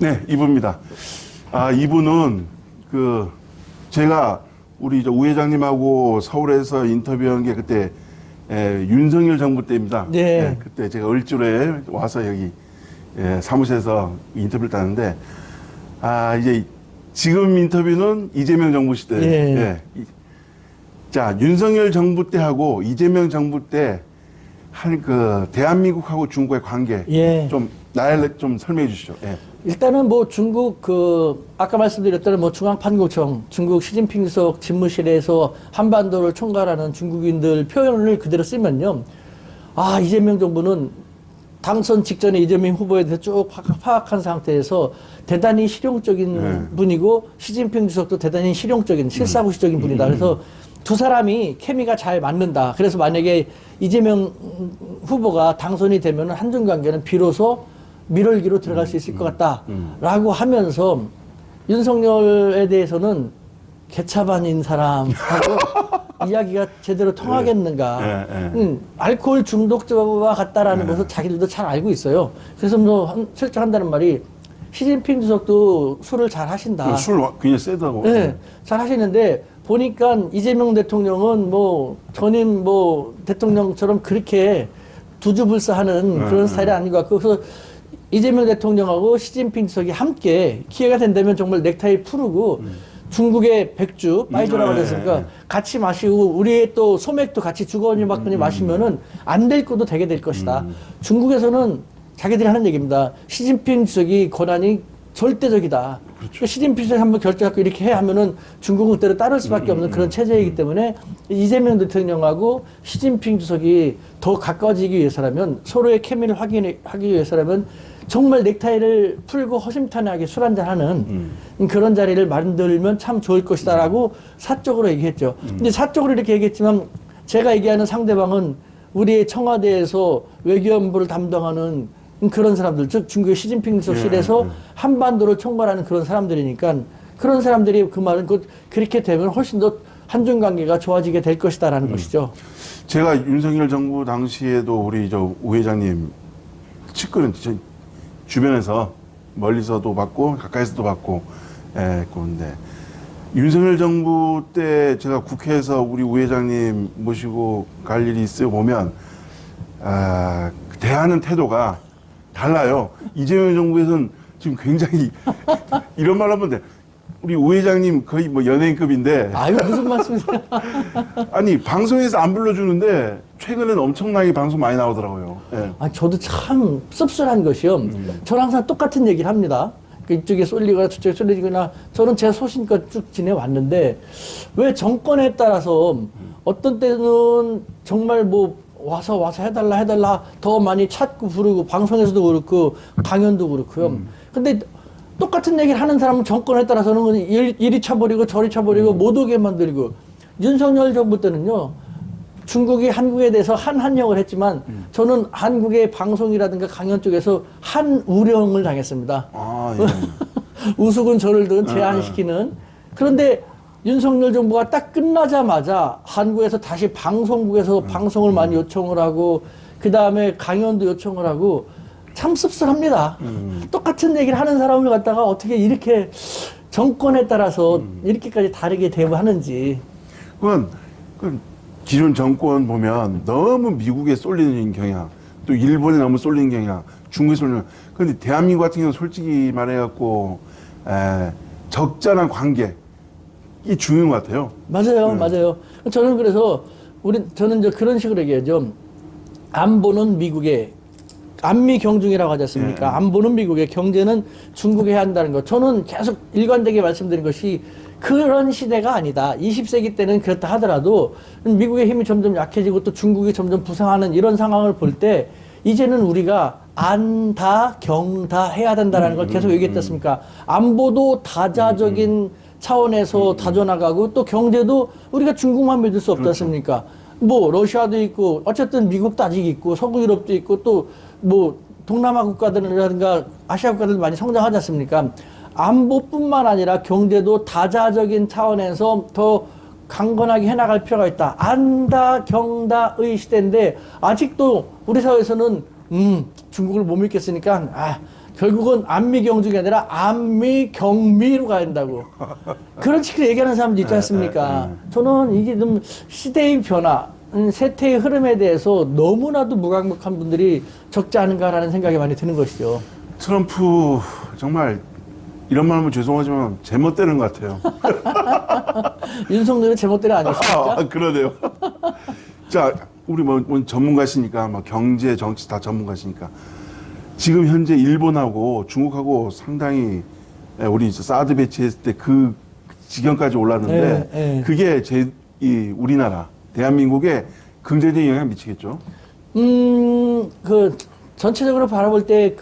네, 이부입니다. 이부는 제가 우리 우 회장님하고 서울에서 인터뷰한 게 그때 윤석열 정부 때입니다. 네. 그때 제가 을주로에 와서 여기 사무실에서 인터뷰를 따는데 이제 지금 인터뷰는 이재명 정부 시대. 예. 자, 윤석열 정부 때하고 이재명 정부 때 한 대한민국하고 중국의 관계 예. 좀 설명해 주시죠. 예. 일단은 뭐 중국 아까 말씀드렸던 뭐 중앙판구청 중국 시진핑 주석 집무실에서 한반도를 총괄하는 중국인들 표현을 그대로 쓰면요. 이재명 정부는 당선 직전에 이재명 후보에 대해서 쭉 파악한 상태에서 대단히 실용적인 분이고 시진핑 주석도 대단히 실용적인 실사구시적인 분이다. 그래서 두 사람이 케미가 잘 맞는다. 그래서 만약에 이재명 후보가 당선이 되면 한중 관계는 비로소 밀월기로 들어갈 수 있을 것 같다라고 하면서 윤석열에 대해서는 개차반인 사람하고 이야기가 제대로 통하겠는가. 알코올 중독자와 같다라는 것을 자기들도 잘 알고 있어요. 그래서 뭐 실제 한다는 말이 시진핑 주석도 술을 잘 하신다. 술 굉장히 세다고. 네, 잘 하시는데 보니까 이재명 대통령은 뭐 전임 뭐 대통령처럼 그렇게 두주불사하는 그런 스타일이 아닌 것 같고 그래서 이재명 대통령하고 시진핑 주석이 함께 기회가 된다면 정말 넥타이 풀고 중국의 백주, 빠이주라고 하셨으니까 같이 마시고 우리의 또 소맥도 같이 주거니 받거니 마시면은 안 될 것도 되게 될 것이다. 중국에서는 자기들이 하는 얘기입니다. 시진핑 주석이 권한이 절대적이다. 그렇죠. 시진핑 주석이 한번 결정하고 이렇게 해 하면은 중국은 그대로 따를 수밖에 없는 그런 체제이기 때문에 이재명 대통령하고 시진핑 주석이 더 가까워지기 위해서라면 서로의 케미를 확인하기 위해서라면 정말 넥타이를 풀고 허심탄회하게 술 한잔하는 그런 자리를 만들면 참 좋을 것이다라고 사적으로 얘기했죠. 근데 사적으로 이렇게 얘기했지만 제가 얘기하는 상대방은 우리의 청와대에서 외교안보를 담당하는 그런 사람들, 즉 중국의 시진핑 주석실에서 한반도를 총괄하는 그런 사람들이니까 그런 사람들이 그 말은 그렇게 되면 훨씬 더 한중 관계가 좋아지게 될 것이다라는 것이죠. 제가 윤석열 정부 당시에도 우리 우 회장님 측근은 주변에서 멀리서도 봤고 가까이서도 봤고 그런데 윤석열 정부 때 제가 국회에서 우리 우 회장님 모시고 갈 일이 있어 보면 대하는 태도가 달라요. 이재명 정부에서는 지금 굉장히 이런 말 하면 돼. 우리 우 회장님 거의 뭐 연예인급인데. 아유, 무슨 말씀이세요? 아니, 방송에서 안 불러주는데 최근에는 엄청나게 방송 많이 나오더라고요. 예. 저도 참 씁쓸한 것이요. 저는 항상 똑같은 얘기를 합니다. 이쪽에 쏠리거나 저쪽에 쏠리거나 저는 제 소신껏 쭉 지내왔는데 왜 정권에 따라서 어떤 때는 정말 뭐 와서 해달라 더 많이 찾고 부르고 방송에서도 그렇고 강연도 그렇고요. 근데 똑같은 얘기를 하는 사람은 정권에 따라서는 이리 차버리고 저리 차버리고 못 오게 만들고 윤석열 정부 때는요. 중국이 한국에 대해서 한한령을 했지만 저는 한국의 방송이라든가 강연 쪽에서 한우령을 당했습니다. 우스군 저를 든 제한시키는. 그런데 윤석열 정부가 딱 끝나자마자 한국에서 다시 방송국에서 방송을 많이 요청을 하고 그 다음에 강연도 요청을 하고 참 씁쓸합니다. 똑같은 얘기를 하는 사람을 갖다가 어떻게 이렇게 정권에 따라서 이렇게까지 다르게 대우하는지. 그건 기존 정권 보면 너무 미국에 쏠리는 경향, 또 일본에 너무 쏠리는 경향, 중국에 쏠리는. 그런데 대한민국 같은 경우는 솔직히 말해갖고 적절한 관계. 이 중요한 것 같아요. 맞아요, 맞아요. 저는 그래서 저는 이제 그런 식으로 얘기하죠. 안보는 미국의 안미 경중이라고 하지 않습니까? 안보는 미국의 경제는 중국에 해야 한다는 것. 저는 계속 일관되게 말씀드린 것이 그런 시대가 아니다. 20세기 때는 그렇다 하더라도 미국의 힘이 점점 약해지고 또 중국이 점점 부상하는 이런 상황을 볼 때 이제는 우리가 안다, 경다 해야 된다는 걸 계속 얘기했지 않습니까? 안보도 다자적인 차원에서 다져나가고 또 경제도 우리가 중국만 믿을 수 없지 않습니까? 뭐 러시아도 있고 어쨌든 미국도 아직 있고 서구 유럽도 있고 또 뭐 동남아 국가들이라든가 아시아 국가들 많이 성장하지 않습니까? 안보뿐만 아니라 경제도 다자적인 차원에서 더 강건하게 해나갈 필요가 있다. 안다 경다의 시대인데 아직도 우리 사회에서는 중국을 못 믿겠으니까 결국은 안미경중이 아니라 안미경미로 가야 된다고. 그런 식으로 얘기하는 사람도 있지 않습니까? 저는 이게 좀 시대의 변화, 세태의 흐름에 대해서 너무나도 무감각한 분들이 적지 않은가라는 생각이 많이 드는 것이죠. 트럼프 정말 이런 말 하면 죄송하지만 제멋대로인 것 같아요. 윤석열은 제멋대로 아니었습니까? 그러네요. 자, 우리 뭐 전문가시니까 막 경제, 정치 다 전문가시니까 지금 현재 일본하고 중국하고 상당히 우리 이제 사드 배치했을 때 그 지경까지 올랐는데 그게 이 우리나라 대한민국에 긍정적인 영향을 미치겠죠. 그 전체적으로 바라볼 때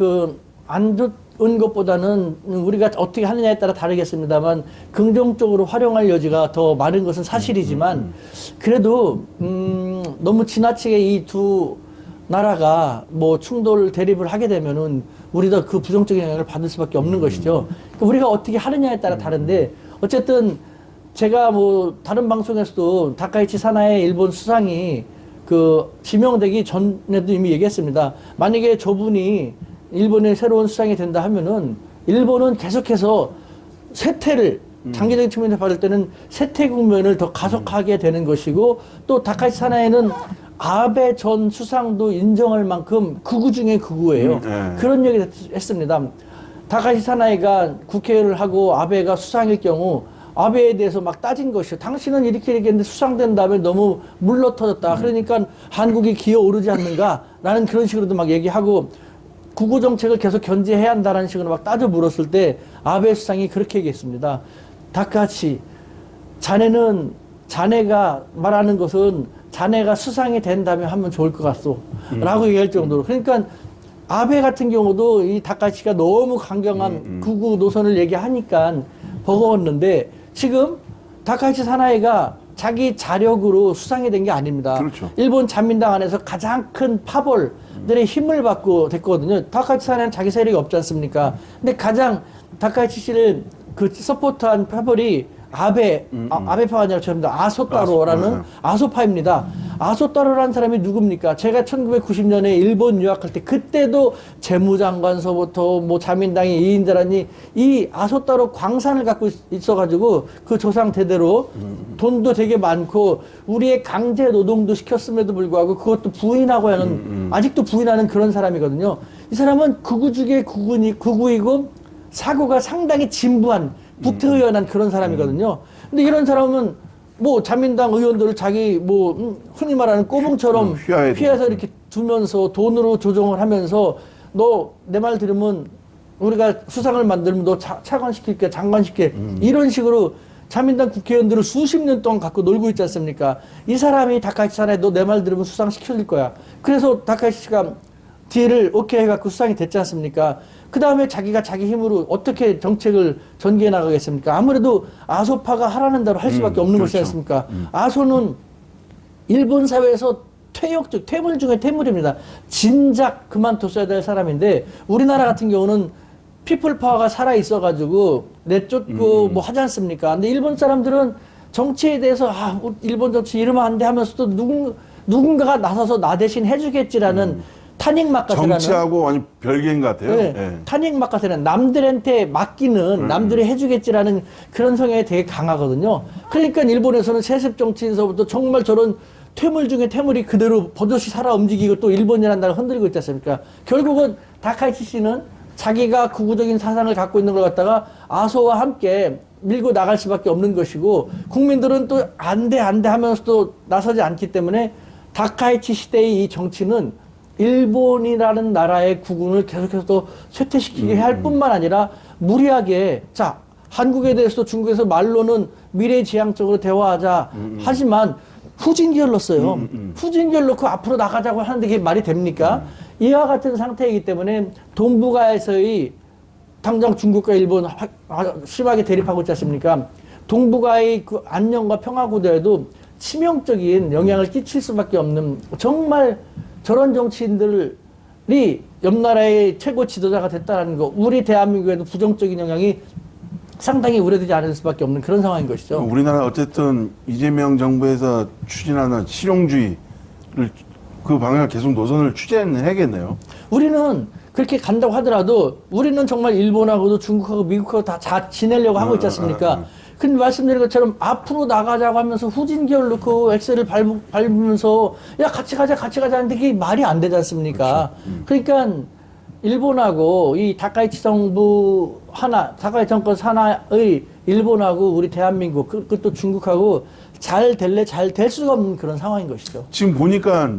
안 좋은 것보다는 우리가 어떻게 하느냐에 따라 다르겠습니다만 긍정적으로 활용할 여지가 더 많은 것은 사실이지만 그래도 너무 지나치게 이 두 나라가 뭐 충돌 대립을 하게 되면은 우리도 그 부정적인 영향을 받을 수밖에 없는 것이죠. 그러니까 우리가 어떻게 하느냐에 따라 다른데 어쨌든 제가 뭐 다른 방송에서도 다카이치 사나의 일본 수상이 지명되기 전에도 이미 얘기했습니다. 만약에 저분이 일본의 새로운 수상이 된다 하면은 일본은 계속해서 쇠퇴를 장기적인 측면에서 봤을 때는 쇠퇴 국면을 더 가속하게 되는 것이고 또 다카이치 사나이는 아베 전 수상도 인정할 만큼 극우 중에 극우예요. 그런 얘기를 했습니다. 다카이치 사나이가 국회의원을 하고 아베가 수상일 경우 아베에 대해서 막 따진 것이요. 당신은 이렇게 얘기했는데 수상된 다음에 너무 물러터졌다. 그러니까 한국이 기어오르지 않는가라는 그런 식으로도 막 얘기하고 국우 정책을 계속 견제해야 한다라는 식으로 막 따져 물었을 때 아베 수상이 그렇게 얘기했습니다. 다카치, 자네가 말하는 것은 자네가 수상이 된다면 하면 좋을 것 같소. 라고 얘기할 정도로. 그러니까 아베 같은 경우도 이 다카치가 너무 강경한 극우 노선을 얘기하니까 버거웠는데 지금 다카치 사나이가 자기 자력으로 수상이 된 게 아닙니다. 그렇죠. 일본 자민당 안에서 가장 큰 파벌들의 힘을 받고 됐거든요. 다카치 사나이는 자기 세력이 없지 않습니까? 근데 가장 다카치 씨를 서포트한 파벌이 아베파가 아니라 저입니다. 아소타로라는 아소파입니다. 아소타로라는 사람이 누굽니까? 제가 1990년에 일본 유학할 때 그때도 재무장관서부터 뭐 자민당의 이인자라니 이 아소타로 광산을 갖고 있어가지고 그 조상 대대로 돈도 되게 많고 우리의 강제 노동도 시켰음에도 불구하고 그것도 부인하고 하는 아직도 부인하는 그런 사람이거든요. 이 사람은 극우 중에 극우이고 사고가 상당히 진부한 북태의연한 그런 사람이거든요. 근데 이런 사람은 뭐 자민당 의원들을 자기 흔히 말하는 꼬붕처럼 휘해서 이렇게 두면서 돈으로 조정을 하면서 너 내 말 들으면 우리가 수상을 만들면 너 차관시킬게 장관시킬게 이런 식으로 자민당 국회의원들을 수십 년 동안 갖고 놀고 있지 않습니까? 이 사람이 다카이치 사나이 너 내 말 들으면 수상시켜줄 거야. 그래서 다카이치가 딜을 오케이 해갖고 수상이 됐지 않습니까? 그 다음에 자기가 자기 힘으로 어떻게 정책을 전개해 나가겠습니까? 아무래도 아소파가 하라는 대로 할 수밖에 없는 것이지 않습니까? 아소는 일본 사회에서 퇴물 중에 퇴물입니다. 진작 그만뒀어야 될 사람인데 우리나라 같은 경우는 피플 파워가 살아 있어가지고 내쫓고 뭐 하지 않습니까? 근데 일본 사람들은 정치에 대해서 일본 정치 이러면 안 돼 하면서도 누군가가 나서서 나 대신 해주겠지라는 타닉마카세라는 정치하고 완전 별개인 것 같아요. 네, 네. 타닉마카세는 남들한테 맡기는 남들이 해주겠지라는 그런 성향이 되게 강하거든요. 그러니까 일본에서는 세습 정치인서부터 정말 저런 퇴물 중에 퇴물이 그대로 버젓이 살아 움직이고 또 일본이라는 나라를 흔들고 있지 않습니까? 결국은 다카이치 씨는 자기가 극우적인 사상을 갖고 있는 걸 갖다가 아소와 함께 밀고 나갈 수밖에 없는 것이고 국민들은 또 안 돼 하면서도 나서지 않기 때문에 다카이치 시대의 이 정치는 일본이라는 나라의 국운을 계속해서 또 쇠퇴시키게 할 뿐만 아니라 무리하게 한국에 대해서도 중국에서 말로는 미래지향적으로 대화하자 하지만 후진기를 넣었어요. 후진기를 넣고 앞으로 나가자고 하는데 이게 말이 됩니까? 이와 같은 상태이기 때문에 동북아에서의 당장 중국과 일본 심하게 대립하고 있지 않습니까? 동북아의 그 안녕과 평화 구도에도 치명적인 영향을 끼칠 수밖에 없는 정말 저런 정치인들이 옆나라의 최고 지도자가 됐다는 거, 우리 대한민국에도 부정적인 영향이 상당히 우려되지 않을 수밖에 없는 그런 상황인 것이죠. 우리나라 어쨌든 이재명 정부에서 추진하는 실용주의를 그 방향을 계속 노선을 추진해야겠네요. 우리는 그렇게 간다고 하더라도 우리는 정말 일본하고도 중국하고 미국하고 다 잘 지내려고 하고 있지 않습니까? 근데 말씀드린 것처럼 앞으로 나가자고 하면서 후진기어를 넣고 엑셀을 밟으면서 야 같이 가자 하는데 그게 말이 안 되지 않습니까? 그러니까 일본하고 이 다카이치 정부 하나, 다카이치 정권 하나의 일본하고 우리 대한민국, 그것도 중국하고 잘 될래 잘 될 수가 없는 그런 상황인 것이죠. 지금 보니까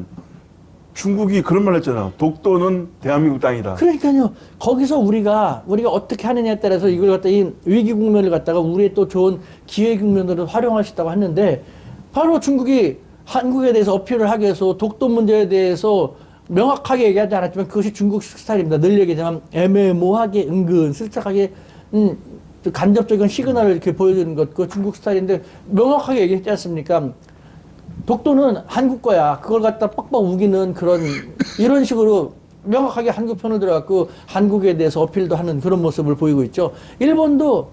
중국이 그런 말 했잖아. 독도는 대한민국 땅이다. 그러니까요. 거기서 우리가 어떻게 하느냐에 따라서 이걸 갖다 이 위기 국면을 갖다가 우리의 또 좋은 기회 국면으로 활용할 수 있다고 했는데 바로 중국이 한국에 대해서 어필을 하기 위해서 독도 문제에 대해서 명확하게 얘기하지 않았지만 그것이 중국 스타일입니다. 늘 얘기하지만 애매모호하게 은근슬쩍하게 간접적인 시그널을 이렇게 보여주는 것, 그 중국 스타일인데 명확하게 얘기했지 않습니까? 독도는 한국 거야. 그걸 갖다 빡빡 우기는 이런 식으로 명확하게 한국 편을 들어갖고 한국에 대해서 어필도 하는 그런 모습을 보이고 있죠. 일본도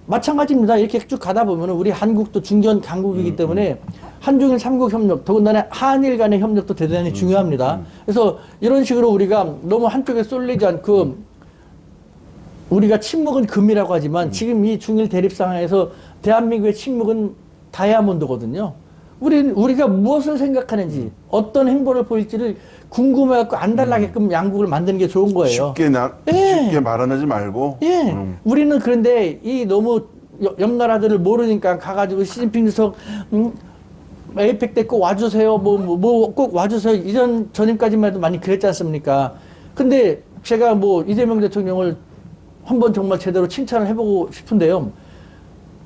마찬가지입니다. 이렇게 쭉 가다 보면 우리 한국도 중견 강국이기 때문에 한중일 삼국 협력, 더군다나 한일 간의 협력도 대단히 중요합니다. 그래서 이런 식으로 우리가 너무 한쪽에 쏠리지 않고 우리가 침묵은 금이라고 하지만 지금 이 중일 대립 상황에서 대한민국의 침묵은 다이아몬드거든요. 우리가 무엇을 생각하는지 어떤 행보를 보일지를 궁금해갖고 안달나게끔 양국을 만드는 게 좋은 거예요. 쉽게 말하지 말고. 예. 우리는 그런데 이 너무 옆 나라들을 모르니까 가가지고 시진핑 주석 에이펙 때 꼭 와주세요. 꼭 와주세요. 이전 전임까지만 해도 많이 그랬지 않습니까? 근데 제가 이재명 대통령을 한번 정말 제대로 칭찬을 해보고 싶은데요.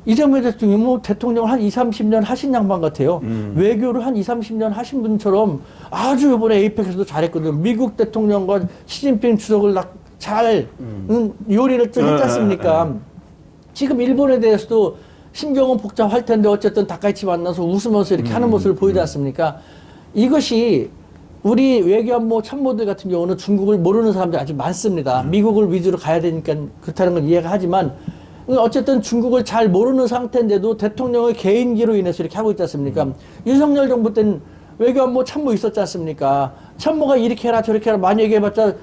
이재명 대통령은 대통령을 한 20, 30년 하신 양반 같아요. 외교를 한 20, 30년 하신 분처럼 아주 이번에 에이펙에서도 잘했거든요. 미국 대통령과 시진핑 주석을 잘 요리를 좀 했지 않습니까? 지금 일본에 대해서도 신경은 복잡할 텐데 어쨌든 다카이치 만나서 웃으면서 이렇게 하는 모습을 보이지 않습니까? 이것이 우리 외교안보 참모들 같은 경우는 중국을 모르는 사람들이 아주 많습니다. 미국을 위주로 가야 되니까 그렇다는 건 이해가 하지만 어쨌든 중국을 잘 모르는 상태인데도 대통령의 개인기로 인해서 이렇게 하고 있지 않습니까? 윤석열 정부 때는 외교안보 참모 있었지 않습니까? 참모가 이렇게 해라 저렇게 해라 많이 얘기해봤자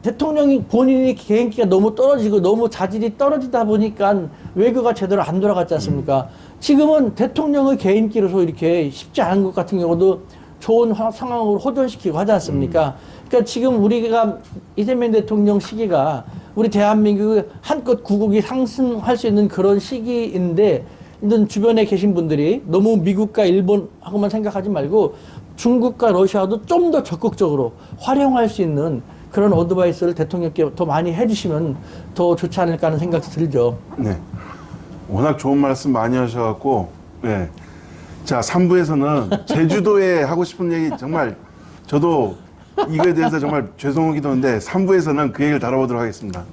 대통령이 본인이 개인기가 너무 떨어지고 너무 자질이 떨어지다 보니까 외교가 제대로 안 돌아갔지 않습니까? 지금은 대통령의 개인기로서 이렇게 쉽지 않은 것 같은 경우도 좋은 상황으로 호전시키고 하지 않습니까? 그러니까 지금 우리가 이재명 대통령 시기가 우리 대한민국의 한껏 구국이 상승할 수 있는 그런 시기인데 주변에 계신 분들이 너무 미국과 일본하고만 생각하지 말고 중국과 러시아도 좀 더 적극적으로 활용할 수 있는 그런 어드바이스를 대통령께 더 많이 해주시면 더 좋지 않을까 하는 생각도 들죠. 네. 워낙 좋은 말씀 많이 하셔갖고, 네. 자, 3부에서는 제주도에 하고 싶은 얘기 정말 저도 이거에 대해서 정말 죄송하기도 한데 3부에서는 그 얘기를 다뤄보도록 하겠습니다.